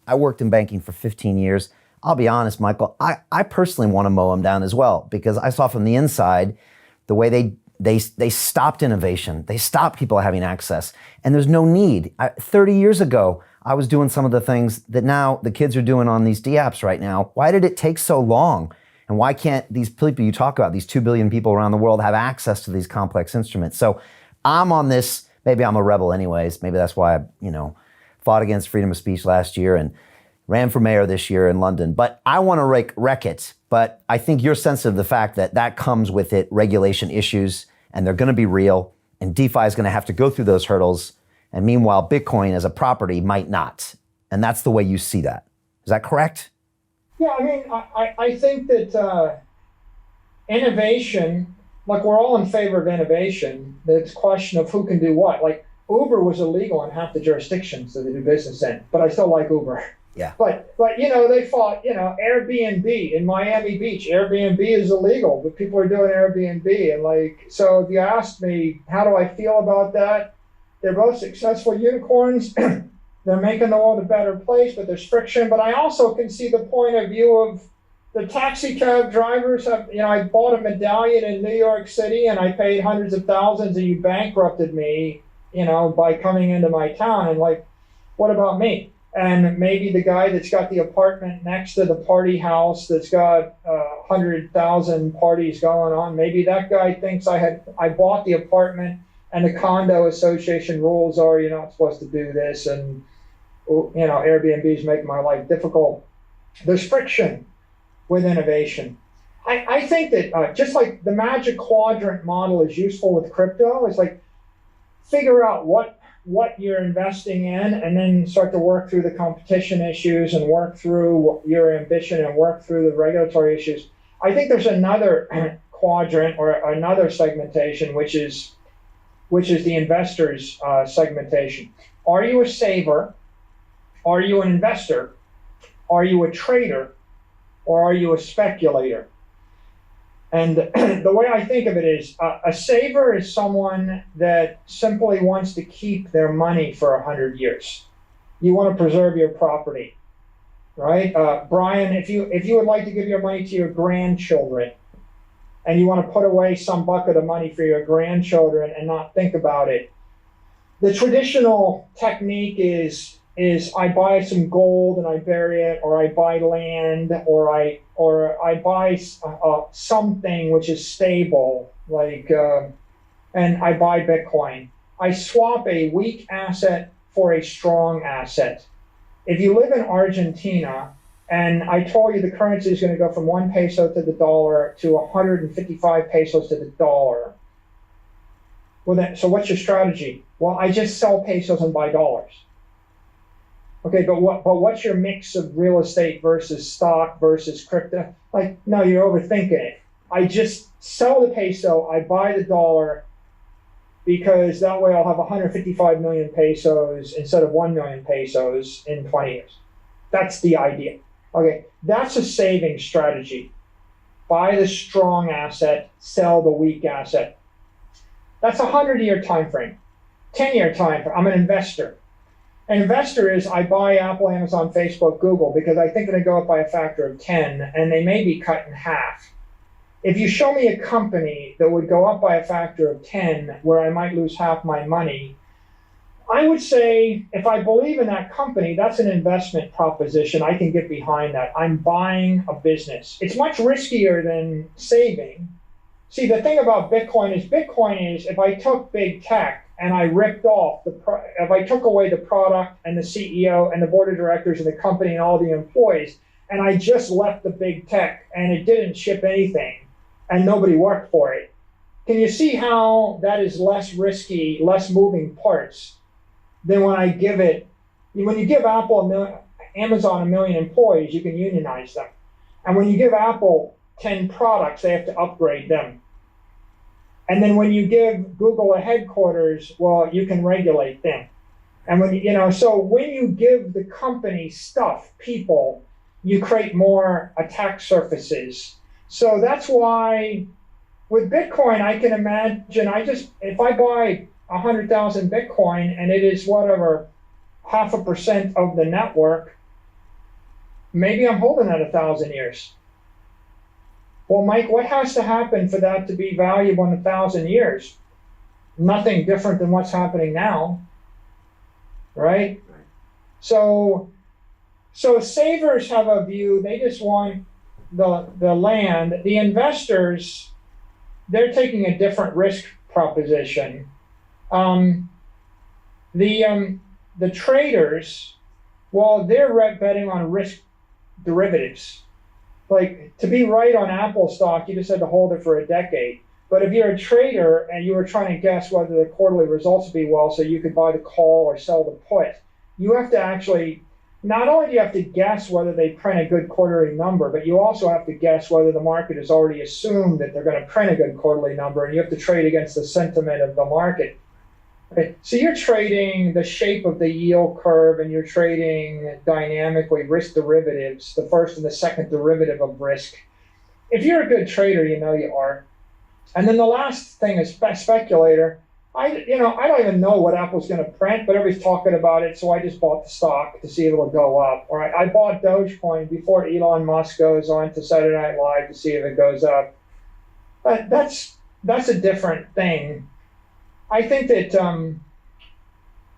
I worked in banking for 15 years. I'll be honest, Michael, I personally want to mow them down as well, because I saw from the inside the way they stopped innovation. They stopped people having access. And there's no need. 30 years ago, I was doing some of the things that now the kids are doing on these D-apps right now. Why did it take so long? And why can't these people you talk about, these 2 billion people around the world, have access to these complex instruments? So I'm on this. Maybe I'm a rebel anyways. Maybe that's why I, fought against freedom of speech last year and ran for mayor this year in London. But I want to wreck it. But I think you're sensitive to the fact that that comes with it regulation issues, and they're going to be real. And DeFi is going to have to go through those hurdles. And meanwhile, Bitcoin as a property might not. And that's the way you see that. Is that correct? Yeah, I mean, I think that innovation, like we're all in favor of innovation. It's a question of who can do what. Like Uber was illegal in half the jurisdictions that they do business in, but I still like Uber. Yeah. But they fought, Airbnb in Miami Beach. Airbnb is illegal, but people are doing Airbnb. And so if you asked me, how do I feel about that? They're both successful unicorns. They're making the world a better place, but there's friction. But I also can see the point of view of the taxi cab drivers. I bought a medallion in New York City and I paid hundreds of thousands, and you bankrupted me, by coming into my town. And what about me? And maybe the guy that's got the apartment next to the party house that's got 100,000 parties going on, maybe that guy thinks I bought the apartment and the condo association rules are you're not supposed to do this, and Airbnb's making my life difficult. There's friction with innovation. I think that just like the magic quadrant model is useful with crypto, it's like figure out what you're investing in and then start to work through the competition issues and work through your ambition and work through the regulatory issues. I think there's another quadrant or another segmentation, which is the investor's segmentation. Are you a saver? Are you an investor? Are you a trader? Or are you a speculator? And the way I think of it is a saver is someone that simply wants to keep their money for 100 years. You want to preserve your property, right? Brian, if you would like to give your money to your grandchildren and you want to put away some bucket of money for your grandchildren and not think about it, the traditional technique is I buy some gold and I bury it, or I buy land, or I buy something which is stable, and I buy Bitcoin. I swap a weak asset for a strong asset. If you live in Argentina and I told you the currency is going to go from 1 peso to the dollar to 155 pesos to the dollar, so what's your strategy? Well, I just sell pesos and buy dollars. Okay, but what's your mix of real estate versus stock versus crypto? No, you're overthinking it. I just sell the peso, I buy the dollar, because that way I'll have 155 million pesos instead of 1 million pesos in 20 years. That's the idea. Okay, that's a saving strategy. Buy the strong asset, sell the weak asset. That's a 100-year time frame, 10-year time frame. I'm an investor. An investor is I buy Apple, Amazon, Facebook, Google because I think they're going to go up by a factor of 10 and they may be cut in half. If you show me a company that would go up by a factor of 10 where I might lose half my money, I would say if I believe in that company, that's an investment proposition. I can get behind that. I'm buying a business. It's much riskier than saving. See, the thing about Bitcoin is if I took big tech and I ripped off if I took away the product and the CEO and the board of directors and the company and all the employees, and I just left the big tech and it didn't ship anything and nobody worked for it, can you see how that is less risky, less moving parts than when you give Amazon 1 million employees, you can unionize them. And when you give Apple 10 products, they have to upgrade them. And then when you give Google a headquarters, well, you can regulate them. And so when you give the company stuff, people, you create more attack surfaces. So that's why with Bitcoin, I can imagine if I buy 100,000 Bitcoin and it is whatever, 0.5% of the network, maybe I'm holding at 1,000 years. Well, Mike, what has to happen for that to be valuable in 1,000 years? Nothing different than what's happening now, right? So savers have a view, they just want the land. The investors, they're taking a different risk proposition. The traders, well, they're betting on risk derivatives. Like, to be right on Apple stock, you just had to hold it for a decade. But if you're a trader and you were trying to guess whether the quarterly results would be well, so you could buy the call or sell the put, you have to actually, not only do you have to guess whether they print a good quarterly number, but you also have to guess whether the market has already assumed that they're going to print a good quarterly number, and you have to trade against the sentiment of the market. Okay. So you're trading the shape of the yield curve, and you're trading dynamically risk derivatives, the first and the second derivative of risk. If you're a good trader, you know you are. And then the last thing is speculator. I don't even know what Apple's going to print, but everybody's talking about it, so I just bought the stock to see if it'll go up. All right, I bought Dogecoin before Elon Musk goes on to Saturday Night Live to see if it goes up. But that's a different thing. I think that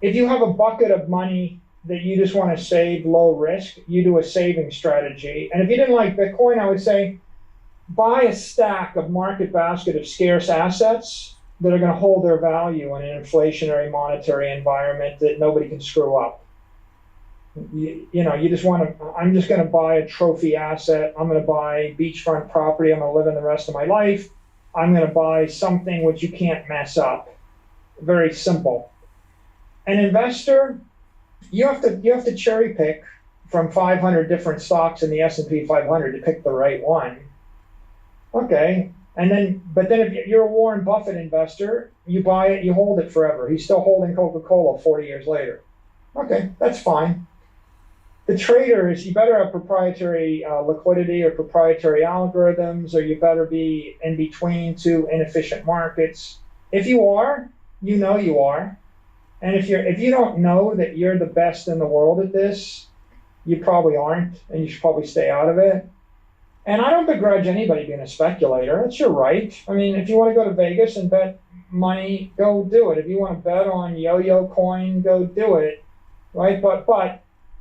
if you have a bucket of money that you just want to save low risk, you do a saving strategy. And if you didn't like Bitcoin, I would say buy a stack of market basket of scarce assets that are going to hold their value in an inflationary monetary environment that nobody can screw up. You just want to, I'm just going to buy a trophy asset. I'm going to buy beachfront property. I'm going to live in the rest of my life. I'm going to buy something which you can't mess up. Very simple. An investor, you have to cherry pick from 500 different stocks in the S&P 500 to pick the right one. Okay. But then if you're a Warren Buffett investor, you buy it, you hold it forever. He's still holding Coca-Cola 40 years later. Okay, that's fine. The traders, you better have proprietary liquidity or proprietary algorithms, or you better be in between two inefficient markets. If you are, you know you are. And if you don't know that you're the best in the world at this, you probably aren't, and you should probably stay out of it. And I don't begrudge anybody being a speculator. It's your right. I mean, if you want to go to Vegas and bet money, go do it. If you want to bet on yo-yo coin, go do it, right? But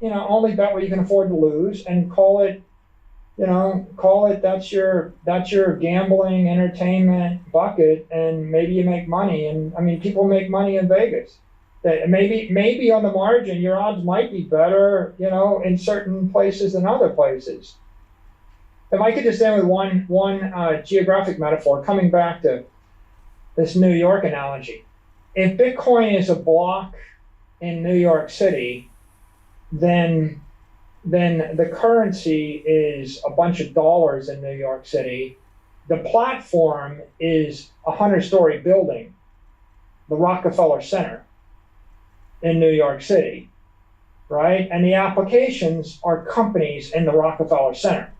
only bet what you can afford to lose, and call it that's your gambling entertainment bucket, and maybe you make money. And I mean, people make money in Vegas. Maybe on the margin, your odds might be better, in certain places than other places. If I could just end with one geographic metaphor, coming back to this New York analogy. If Bitcoin is a block in New York City, then the currency is a bunch of dollars in New York City. The platform is a 100-story building, the Rockefeller Center in New York City, right? And the applications are companies in the Rockefeller Center.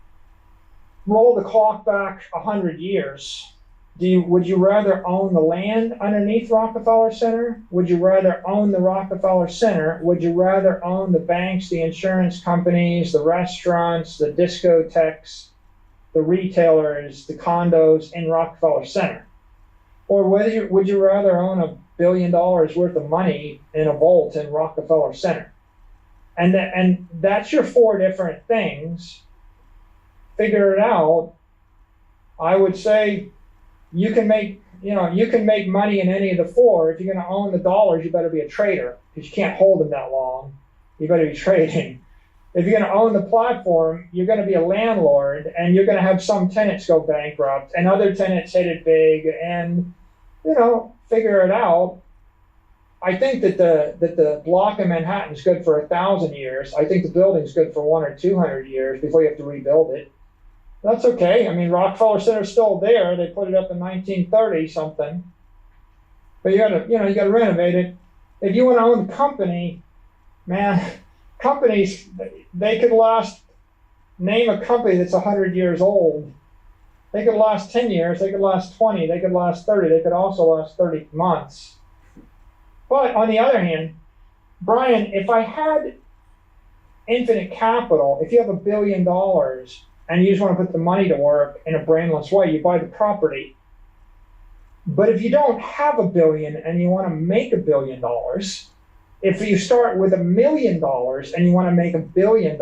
Roll the clock back 100 years. Would you rather own the land underneath Rockefeller Center? Would you rather own the Rockefeller Center? Would you rather own the banks, the insurance companies, the restaurants, the discotheques, the retailers, the condos in Rockefeller Center? Or would you rather own $1 billion worth of money in a vault in Rockefeller Center? And that's your four different things. Figure it out. I would say you can make money in any of the four. If you're going to own the dollars, you better be a trader, because you can't hold them that long. You better be trading. If you're going to own the platform, you're going to be a landlord, and you're going to have some tenants go bankrupt and other tenants hit it big, and figure it out. I think that the block in Manhattan is good for 1,000 years. I think the building's good for 100 or 200 years before you have to rebuild it. That's okay. I mean, Rockefeller Center's still there. They put it up in 1930 something. But you gotta renovate it. If you want to own the company, man, companies, they could last. Name a company that's 100 years old. They could last 10 years. They could last 20. They could last 30. They could also last 30 months. But on the other hand, Brian, if I had infinite capital, if you have $1 billion and you just want to put the money to work in a brainless way, you buy the property. But if you don't have $1 billion and you want to make $1 billion, if you start with $1 million and you want to make $1 billion,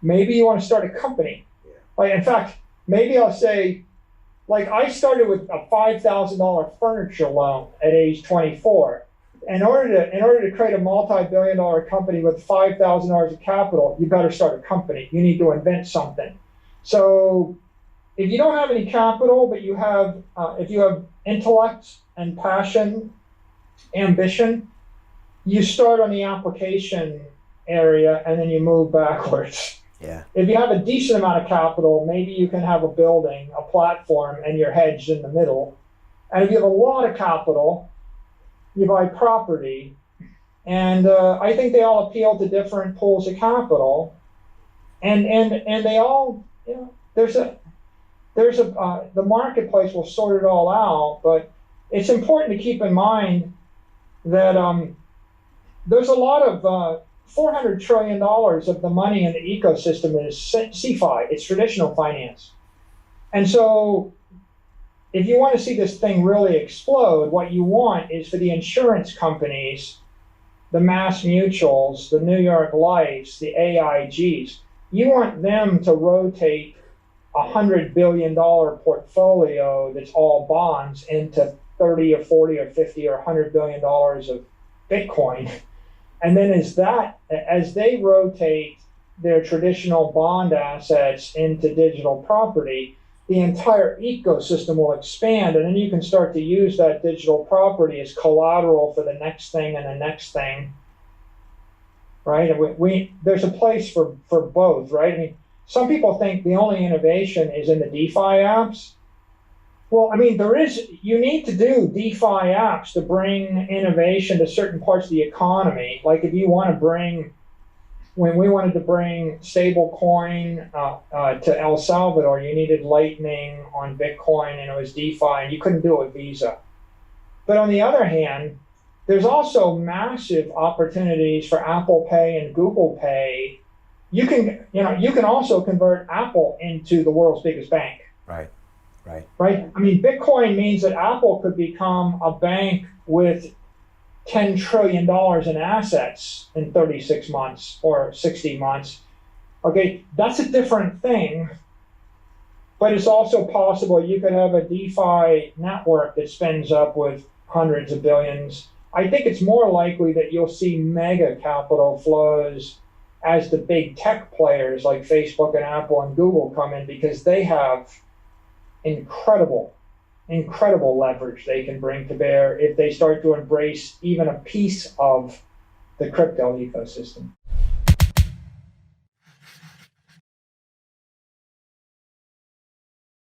maybe you want to start a company. Yeah. Like, in fact, maybe I'll say, like, I started with a $5,000 furniture loan at age 24. In order to create a multi-billion-dollar company with $5,000 of capital, you better start a company. You need to invent something. So if you don't have any capital, but you have, if you have intellect and passion, ambition, you start on the application area and then you move backwards. Yeah. If you have a decent amount of capital, maybe you can have a building, a platform, and you're hedged in the middle. And if you have a lot of capital, you buy property. And I think they all appeal to different pools of capital. And they all, you know, the marketplace will sort it all out, but it's important to keep in mind that there's a lot of $400 trillion of the money in the ecosystem is CeFi, it's traditional finance. And so if you want to see this thing really explode, what you want is for the insurance companies, the Mass Mutuals, the New York Lifes, the AIGs, you want them to rotate $100 billion portfolio that's all bonds into 30 or 40 or 50 or $100 billion of Bitcoin. And then as they rotate their traditional bond assets into digital property, the entire ecosystem will expand, and then you can start to use that digital property as collateral for the next thing and the next thing, right? And there's a place for both, right? I mean, some people think the only innovation is in the DeFi apps. Well, I mean, you need to do DeFi apps to bring innovation to certain parts of the economy. Like if you want to when we wanted to bring stablecoin to El Salvador, you needed Lightning on Bitcoin and it was DeFi and you couldn't do it with Visa. But on the other hand, there's also massive opportunities for Apple Pay and Google Pay. You can also convert Apple into the world's biggest bank. Right. Right? I mean, Bitcoin means that Apple could become a bank with $10 trillion in assets in 36 months or 60 months. Okay, that's a different thing, but it's also possible you could have a DeFi network that spins up with hundreds of billions. I think it's more likely that you'll see mega capital flows as the big tech players like Facebook and Apple and Google come in, because they have incredible leverage they can bring to bear if they start to embrace even a piece of the crypto ecosystem.